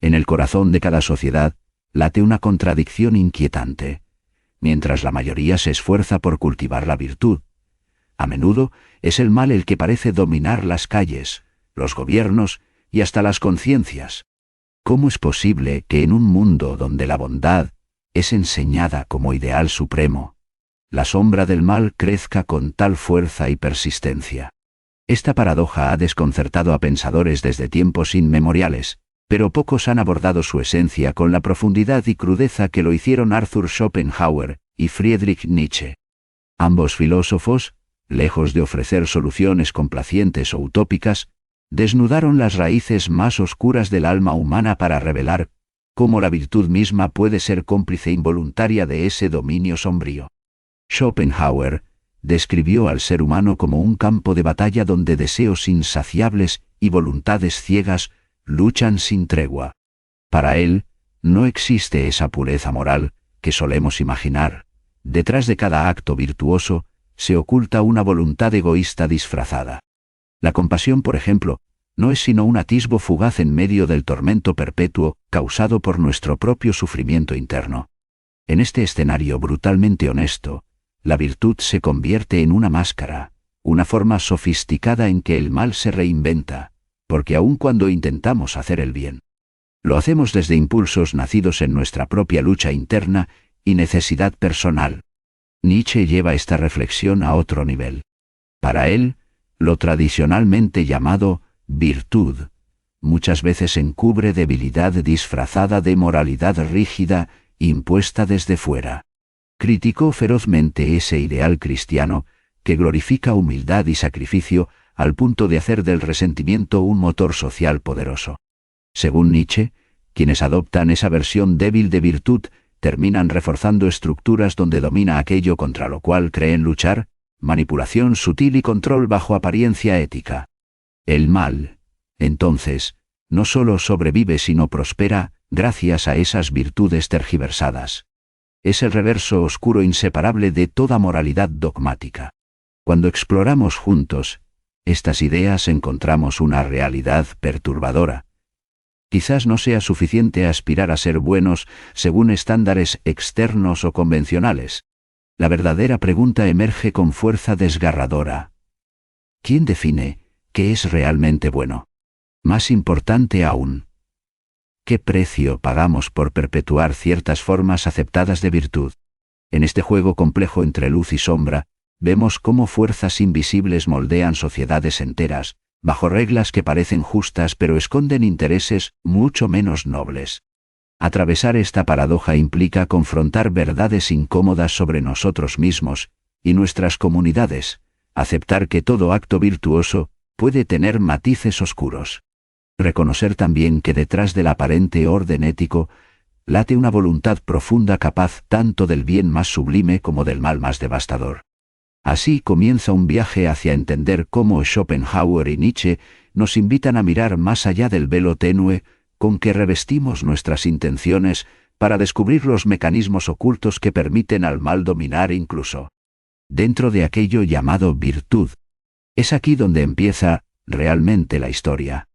En el corazón de cada sociedad late una contradicción inquietante. Mientras la mayoría se esfuerza por cultivar la virtud, a menudo es el mal el que parece dominar las calles, los gobiernos y hasta las conciencias. ¿Cómo es posible que en un mundo donde la bondad es enseñada como ideal supremo, la sombra del mal crezca con tal fuerza y persistencia? Esta paradoja ha desconcertado a pensadores desde tiempos inmemoriales, pero pocos han abordado su esencia con la profundidad y crudeza que lo hicieron Arthur Schopenhauer y Friedrich Nietzsche. Ambos filósofos, lejos de ofrecer soluciones complacientes o utópicas, desnudaron las raíces más oscuras del alma humana para revelar cómo la virtud misma puede ser cómplice involuntaria de ese dominio sombrío. Schopenhauer describió al ser humano como un campo de batalla donde deseos insaciables y voluntades ciegas luchan sin tregua. Para él, no existe esa pureza moral que solemos imaginar. Detrás de cada acto virtuoso se oculta una voluntad egoísta disfrazada. La compasión, por ejemplo, no es sino un atisbo fugaz en medio del tormento perpetuo causado por nuestro propio sufrimiento interno. En este escenario brutalmente honesto, la virtud se convierte en una máscara, una forma sofisticada en que el mal se reinventa, porque aun cuando intentamos hacer el bien, lo hacemos desde impulsos nacidos en nuestra propia lucha interna y necesidad personal. Nietzsche lleva esta reflexión a otro nivel. Para él, lo tradicionalmente llamado virtud muchas veces encubre debilidad disfrazada de moralidad rígida impuesta desde fuera. Criticó ferozmente ese ideal cristiano que glorifica humildad y sacrificio al punto de hacer del resentimiento un motor social poderoso. Según Nietzsche, quienes adoptan esa versión débil de virtud terminan reforzando estructuras donde domina aquello contra lo cual creen luchar, manipulación sutil y control bajo apariencia ética. El mal, entonces, no solo sobrevive sino prospera gracias a esas virtudes tergiversadas. Es el reverso oscuro inseparable de toda moralidad dogmática. Cuando exploramos juntos estas ideas encontramos una realidad perturbadora. Quizás no sea suficiente aspirar a ser buenos según estándares externos o convencionales. La verdadera pregunta emerge con fuerza desgarradora. ¿Quién define qué es realmente bueno? Más importante aún, ¿qué precio pagamos por perpetuar ciertas formas aceptadas de virtud? En este juego complejo entre luz y sombra, vemos cómo fuerzas invisibles moldean sociedades enteras, bajo reglas que parecen justas pero esconden intereses mucho menos nobles. Atravesar esta paradoja implica confrontar verdades incómodas sobre nosotros mismos y nuestras comunidades, aceptar que todo acto virtuoso puede tener matices oscuros. Reconocer también que detrás del aparente orden ético late una voluntad profunda capaz tanto del bien más sublime como del mal más devastador. Así comienza un viaje hacia entender cómo Schopenhauer y Nietzsche nos invitan a mirar más allá del velo tenue con que revestimos nuestras intenciones para descubrir los mecanismos ocultos que permiten al mal dominar incluso dentro de aquello llamado virtud. Es aquí donde empieza realmente la historia.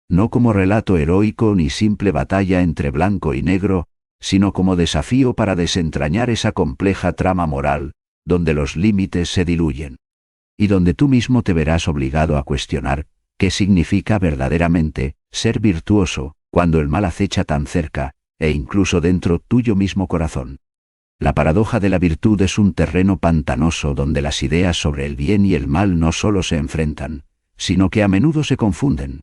No como relato heroico ni simple batalla entre blanco y negro, sino como desafío para desentrañar esa compleja trama moral, donde los límites se diluyen, y donde tú mismo te verás obligado a cuestionar qué significa verdaderamente ser virtuoso cuando el mal acecha tan cerca, e incluso dentro tuyo mismo corazón. La paradoja de la virtud es un terreno pantanoso donde las ideas sobre el bien y el mal no solo se enfrentan, sino que a menudo se confunden.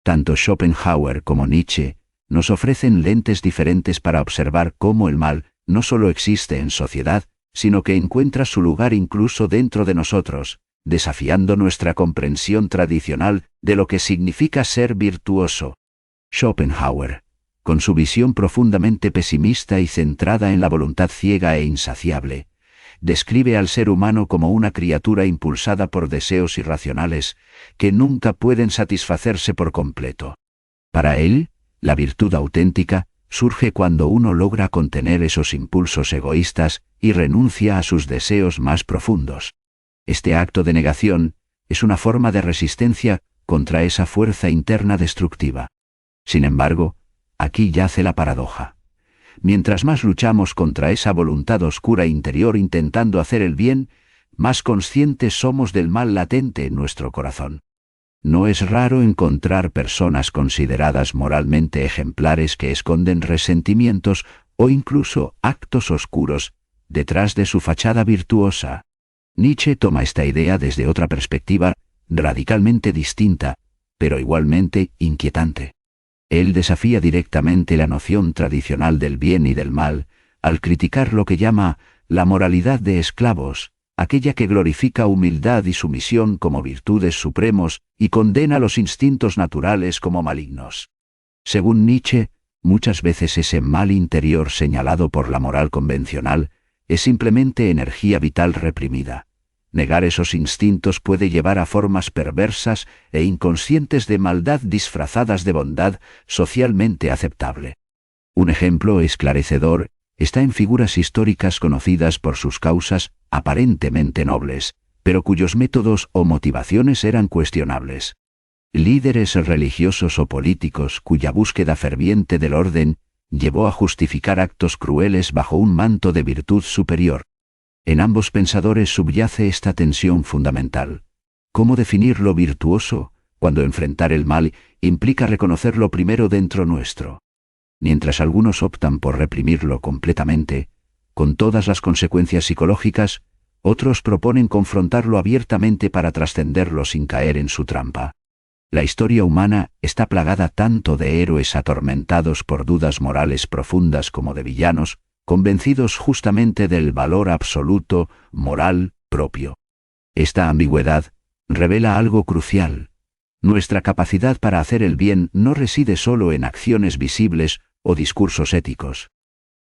Tanto Schopenhauer como Nietzsche nos ofrecen lentes diferentes para observar cómo el mal no solo existe en sociedad, sino que encuentra su lugar incluso dentro de nosotros, desafiando nuestra comprensión tradicional de lo que significa ser virtuoso. Schopenhauer, con su visión profundamente pesimista y centrada en la voluntad ciega e insaciable, describe al ser humano como una criatura impulsada por deseos irracionales que nunca pueden satisfacerse por completo. Para él, la virtud auténtica surge cuando uno logra contener esos impulsos egoístas y renuncia a sus deseos más profundos. Este acto de negación es una forma de resistencia contra esa fuerza interna destructiva. Sin embargo, Aquí yace la paradoja. Mientras más luchamos contra esa voluntad oscura interior intentando hacer el bien, más conscientes somos del mal latente en nuestro corazón. No es raro encontrar personas consideradas moralmente ejemplares que esconden resentimientos o incluso actos oscuros detrás de su fachada virtuosa. Nietzsche toma esta idea desde otra perspectiva, radicalmente distinta, pero igualmente inquietante. Él desafía directamente la noción tradicional del bien y del mal, al criticar lo que llama la moralidad de esclavos, aquella que glorifica humildad y sumisión como virtudes supremos y condena los instintos naturales como malignos. Según Nietzsche, muchas veces ese mal interior señalado por la moral convencional es simplemente energía vital reprimida. Negar esos instintos puede llevar a formas perversas e inconscientes de maldad disfrazadas de bondad socialmente aceptable. Un ejemplo esclarecedor está en figuras históricas conocidas por sus causas aparentemente nobles, pero cuyos métodos o motivaciones eran cuestionables. Líderes religiosos o políticos cuya búsqueda ferviente del orden llevó a justificar actos crueles bajo un manto de virtud superior. En ambos pensadores subyace esta tensión fundamental. ¿Cómo definir lo virtuoso cuando enfrentar el mal implica reconocerlo primero dentro nuestro? Mientras algunos optan por reprimirlo completamente, con todas las consecuencias psicológicas, otros proponen confrontarlo abiertamente para trascenderlo sin caer en su trampa. La historia humana está plagada tanto de héroes atormentados por dudas morales profundas como de villanos, convencidos justamente del valor absoluto, moral, propio. Esta ambigüedad revela algo crucial. Nuestra capacidad para hacer el bien no reside solo en acciones visibles o discursos éticos,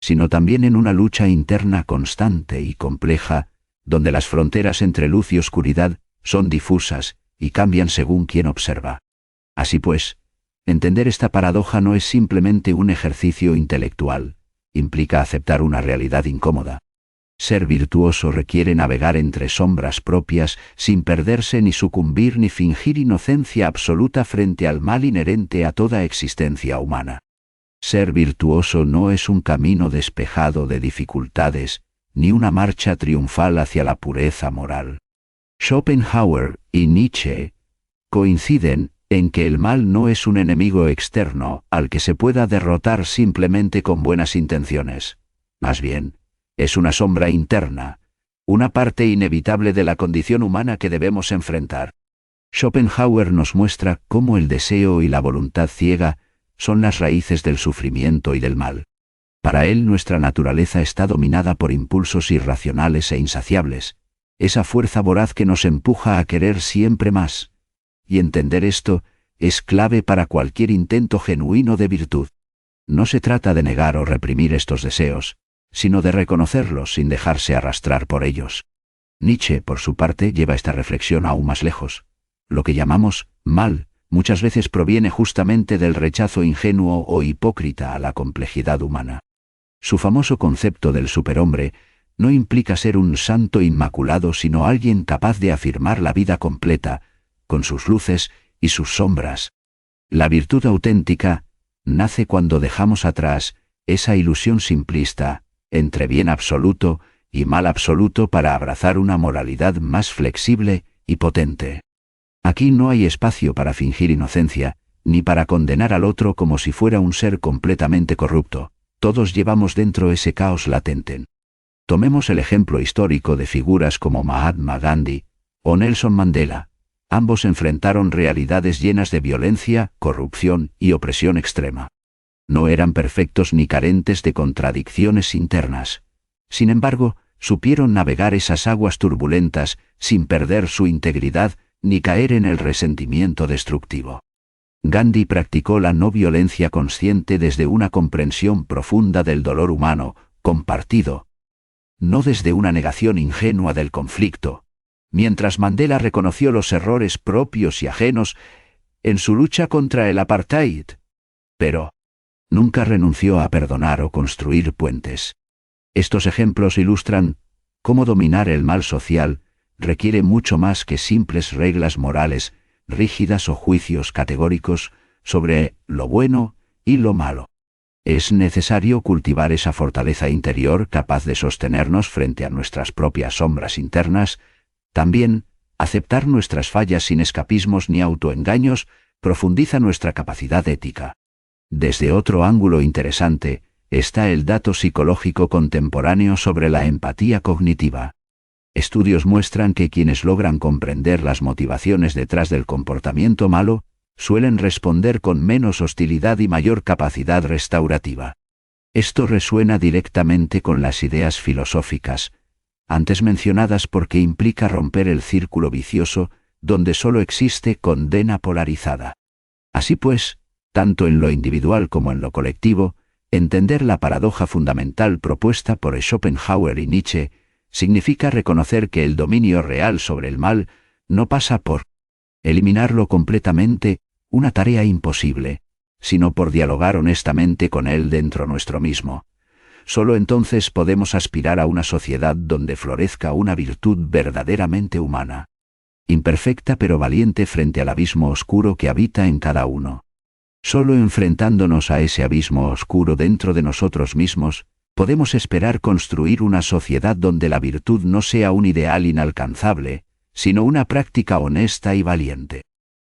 sino también en una lucha interna constante y compleja, donde las fronteras entre luz y oscuridad son difusas y cambian según quien observa. Así pues, entender esta paradoja no es simplemente un ejercicio intelectual, implica aceptar una realidad incómoda. Ser virtuoso requiere navegar entre sombras propias sin perderse ni sucumbir ni fingir inocencia absoluta frente al mal inherente a toda existencia humana. Ser virtuoso no es un camino despejado de dificultades, ni una marcha triunfal hacia la pureza moral. Schopenhauer y Nietzsche coinciden en que el mal no es un enemigo externo al que se pueda derrotar simplemente con buenas intenciones. Más bien, es una sombra interna, una parte inevitable de la condición humana que debemos enfrentar. Schopenhauer nos muestra cómo el deseo y la voluntad ciega son las raíces del sufrimiento y del mal. Para él nuestra naturaleza está dominada por impulsos irracionales e insaciables, esa fuerza voraz que nos empuja a querer siempre más. Y entender esto es clave para cualquier intento genuino de virtud. No se trata de negar o reprimir estos deseos, sino de reconocerlos sin dejarse arrastrar por ellos. Nietzsche, por su parte, lleva esta reflexión aún más lejos. Lo que llamamos mal muchas veces proviene justamente del rechazo ingenuo o hipócrita a la complejidad humana. Su famoso concepto del superhombre no implica ser un santo inmaculado, sino alguien capaz de afirmar la vida completa, con sus luces y sus sombras. La virtud auténtica nace cuando dejamos atrás esa ilusión simplista entre bien absoluto y mal absoluto para abrazar una moralidad más flexible y potente. Aquí no hay espacio para fingir inocencia, ni para condenar al otro como si fuera un ser completamente corrupto. Todos llevamos dentro ese caos latente. Tomemos el ejemplo histórico de figuras como Mahatma Gandhi o Nelson Mandela. Ambos enfrentaron realidades llenas de violencia, corrupción y opresión extrema. No eran perfectos ni carentes de contradicciones internas. Sin embargo, supieron navegar esas aguas turbulentas sin perder su integridad ni caer en el resentimiento destructivo. Gandhi practicó la no violencia consciente desde una comprensión profunda del dolor humano, compartido, no desde una negación ingenua del conflicto, mientras Mandela reconoció los errores propios y ajenos en su lucha contra el apartheid, pero nunca renunció a perdonar o construir puentes. Estos ejemplos ilustran cómo dominar el mal social requiere mucho más que simples reglas morales rígidas o juicios categóricos sobre lo bueno y lo malo. Es necesario cultivar esa fortaleza interior capaz de sostenernos frente a nuestras propias sombras internas. También, aceptar nuestras fallas sin escapismos ni autoengaños profundiza nuestra capacidad ética. Desde otro ángulo interesante, está el dato psicológico contemporáneo sobre la empatía cognitiva. Estudios muestran que quienes logran comprender las motivaciones detrás del comportamiento malo, suelen responder con menos hostilidad y mayor capacidad restaurativa. Esto resuena directamente con las ideas filosóficas antes mencionadas porque implica romper el círculo vicioso donde solo existe condena polarizada. Así pues, tanto en lo individual como en lo colectivo, entender la paradoja fundamental propuesta por Schopenhauer y Nietzsche significa reconocer que el dominio real sobre el mal no pasa por eliminarlo completamente, una tarea imposible, sino por dialogar honestamente con él dentro nuestro mismo. Solo entonces podemos aspirar a una sociedad donde florezca una virtud verdaderamente humana, imperfecta pero valiente frente al abismo oscuro que habita en cada uno. Solo enfrentándonos a ese abismo oscuro dentro de nosotros mismos, podemos esperar construir una sociedad donde la virtud no sea un ideal inalcanzable, sino una práctica honesta y valiente.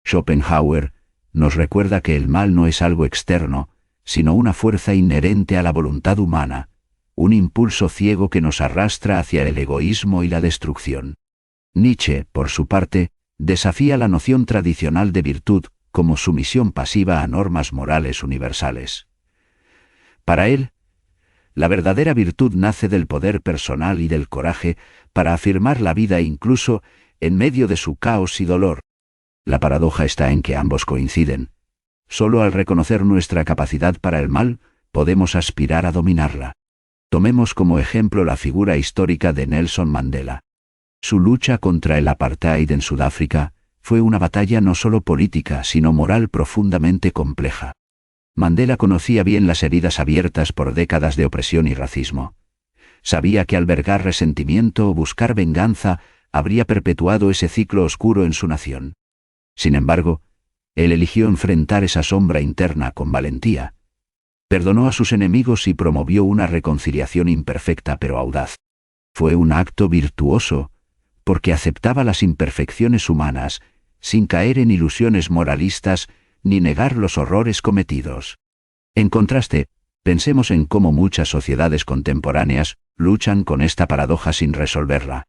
Schopenhauer nos recuerda que el mal no es algo externo, sino una fuerza inherente a la voluntad humana, un impulso ciego que nos arrastra hacia el egoísmo y la destrucción. Nietzsche, por su parte, desafía la noción tradicional de virtud como sumisión pasiva a normas morales universales. Para él, la verdadera virtud nace del poder personal y del coraje para afirmar la vida incluso en medio de su caos y dolor. La paradoja está en que ambos coinciden. Solo al reconocer nuestra capacidad para el mal, podemos aspirar a dominarla. Tomemos como ejemplo la figura histórica de Nelson Mandela. Su lucha contra el apartheid en Sudáfrica fue una batalla no solo política, sino moral profundamente compleja. Mandela conocía bien las heridas abiertas por décadas de opresión y racismo. Sabía que albergar resentimiento o buscar venganza habría perpetuado ese ciclo oscuro en su nación. Sin embargo, él eligió enfrentar esa sombra interna con valentía. Perdonó a sus enemigos y promovió una reconciliación imperfecta pero audaz. Fue un acto virtuoso, porque aceptaba las imperfecciones humanas, sin caer en ilusiones moralistas ni negar los horrores cometidos. En contraste, pensemos en cómo muchas sociedades contemporáneas luchan con esta paradoja sin resolverla.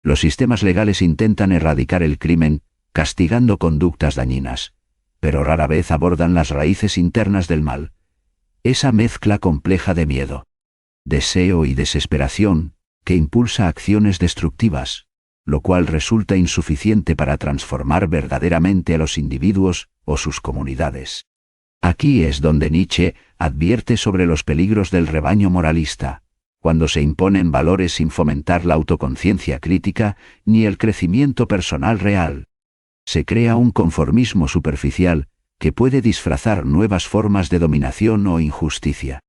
Los sistemas legales intentan erradicar el crimen, castigando conductas dañinas, pero rara vez abordan las raíces internas del mal. Esa mezcla compleja de miedo, deseo y desesperación que impulsa acciones destructivas, lo cual resulta insuficiente para transformar verdaderamente a los individuos o sus comunidades. Aquí es donde Nietzsche advierte sobre los peligros del rebaño moralista, cuando se imponen valores sin fomentar la autoconciencia crítica ni el crecimiento personal real. Se crea un conformismo superficial que puede disfrazar nuevas formas de dominación o injusticia.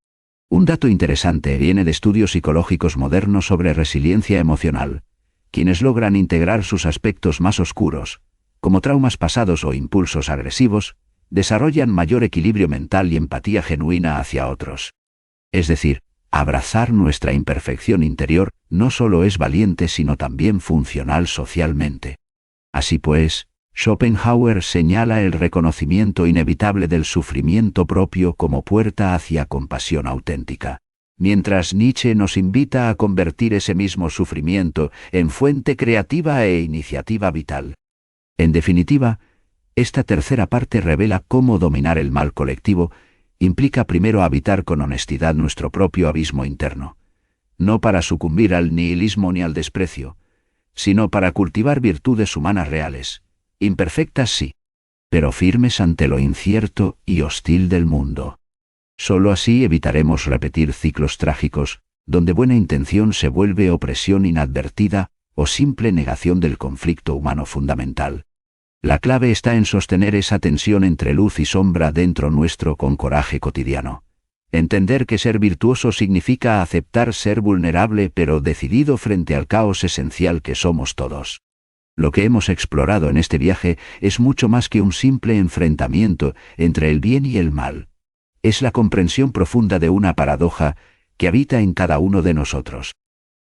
Un dato interesante viene de estudios psicológicos modernos sobre resiliencia emocional, quienes logran integrar sus aspectos más oscuros, como traumas pasados o impulsos agresivos, desarrollan mayor equilibrio mental y empatía genuina hacia otros. Es decir, abrazar nuestra imperfección interior no solo es valiente sino también funcional socialmente. Así pues, Schopenhauer señala el reconocimiento inevitable del sufrimiento propio como puerta hacia compasión auténtica, mientras Nietzsche nos invita a convertir ese mismo sufrimiento en fuente creativa e iniciativa vital. En definitiva, esta tercera parte revela cómo dominar el mal colectivo implica primero habitar con honestidad nuestro propio abismo interno, no para sucumbir al nihilismo ni al desprecio, sino para cultivar virtudes humanas reales, imperfectas sí, pero firmes ante lo incierto y hostil del mundo. Solo así evitaremos repetir ciclos trágicos, donde buena intención se vuelve opresión inadvertida o simple negación del conflicto humano fundamental. La clave está en sostener esa tensión entre luz y sombra dentro nuestro con coraje cotidiano. Entender que ser virtuoso significa aceptar ser vulnerable pero decidido frente al caos esencial que somos todos. Lo que hemos explorado en este viaje es mucho más que un simple enfrentamiento entre el bien y el mal. Es la comprensión profunda de una paradoja que habita en cada uno de nosotros.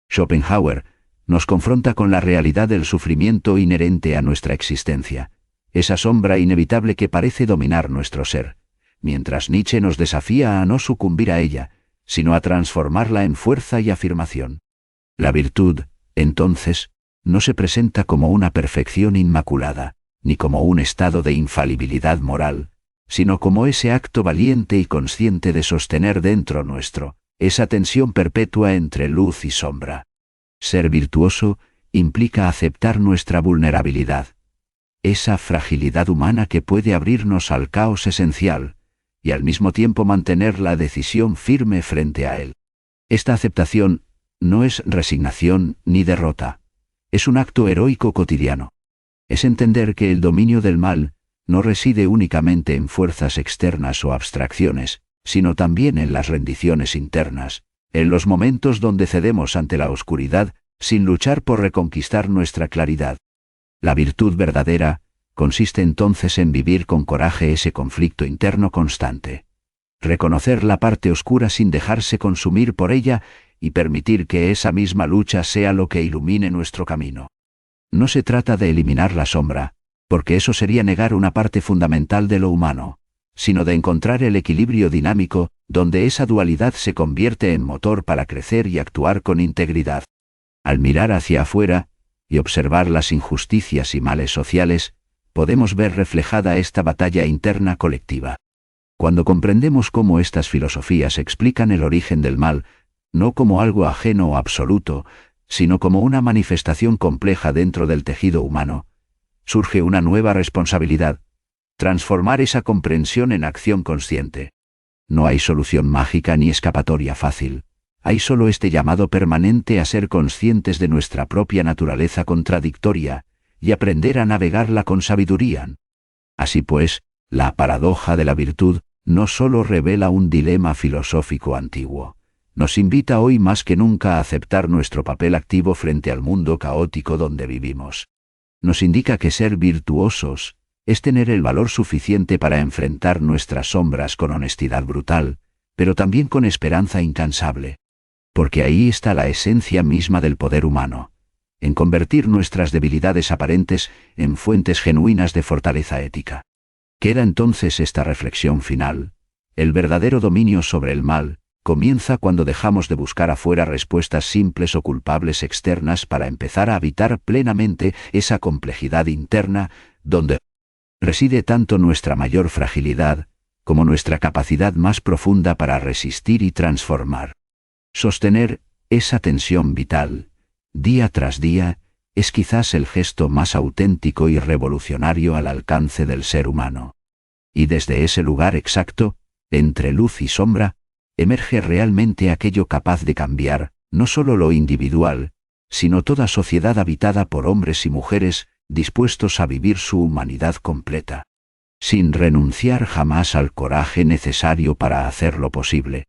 Schopenhauer nos confronta con la realidad del sufrimiento inherente a nuestra existencia, esa sombra inevitable que parece dominar nuestro ser, mientras Nietzsche nos desafía a no sucumbir a ella, sino a transformarla en fuerza y afirmación. La virtud, entonces, no se presenta como una perfección inmaculada, ni como un estado de infalibilidad moral, sino como ese acto valiente y consciente de sostener dentro nuestro esa tensión perpetua entre luz y sombra. Ser virtuoso implica aceptar nuestra vulnerabilidad, esa fragilidad humana que puede abrirnos al caos esencial, y al mismo tiempo mantener la decisión firme frente a él. Esta aceptación no es resignación ni derrota, es un acto heroico cotidiano. Es entender que el dominio del mal no reside únicamente en fuerzas externas o abstracciones, sino también en las rendiciones internas, en los momentos donde cedemos ante la oscuridad sin luchar por reconquistar nuestra claridad. La virtud verdadera consiste entonces en vivir con coraje ese conflicto interno constante. Reconocer la parte oscura sin dejarse consumir por ella y permitir que esa misma lucha sea lo que ilumine nuestro camino. No se trata de eliminar la sombra, porque eso sería negar una parte fundamental de lo humano, sino de encontrar el equilibrio dinámico, donde esa dualidad se convierte en motor para crecer y actuar con integridad. Al mirar hacia afuera y observar las injusticias y males sociales, podemos ver reflejada esta batalla interna colectiva. Cuando comprendemos cómo estas filosofías explican el origen del mal, no como algo ajeno o absoluto, sino como una manifestación compleja dentro del tejido humano, surge una nueva responsabilidad: transformar esa comprensión en acción consciente. No hay solución mágica ni escapatoria fácil. Hay solo este llamado permanente a ser conscientes de nuestra propia naturaleza contradictoria y aprender a navegarla con sabiduría. Así pues, la paradoja de la virtud no solo revela un dilema filosófico antiguo, nos invita hoy más que nunca a aceptar nuestro papel activo frente al mundo caótico donde vivimos. Nos indica que ser virtuosos es tener el valor suficiente para enfrentar nuestras sombras con honestidad brutal, pero también con esperanza incansable. Porque ahí está la esencia misma del poder humano, en convertir nuestras debilidades aparentes en fuentes genuinas de fortaleza ética. Queda entonces esta reflexión final: el verdadero dominio sobre el mal comienza cuando dejamos de buscar afuera respuestas simples o culpables externas para empezar a habitar plenamente esa complejidad interna donde reside tanto nuestra mayor fragilidad como nuestra capacidad más profunda para resistir y transformar. Sostener esa tensión vital, día tras día, es quizás el gesto más auténtico y revolucionario al alcance del ser humano. Y desde ese lugar exacto, entre luz y sombra, emerge realmente aquello capaz de cambiar, no solo lo individual, sino toda sociedad habitada por hombres y mujeres dispuestos a vivir su humanidad completa, sin renunciar jamás al coraje necesario para hacerlo posible.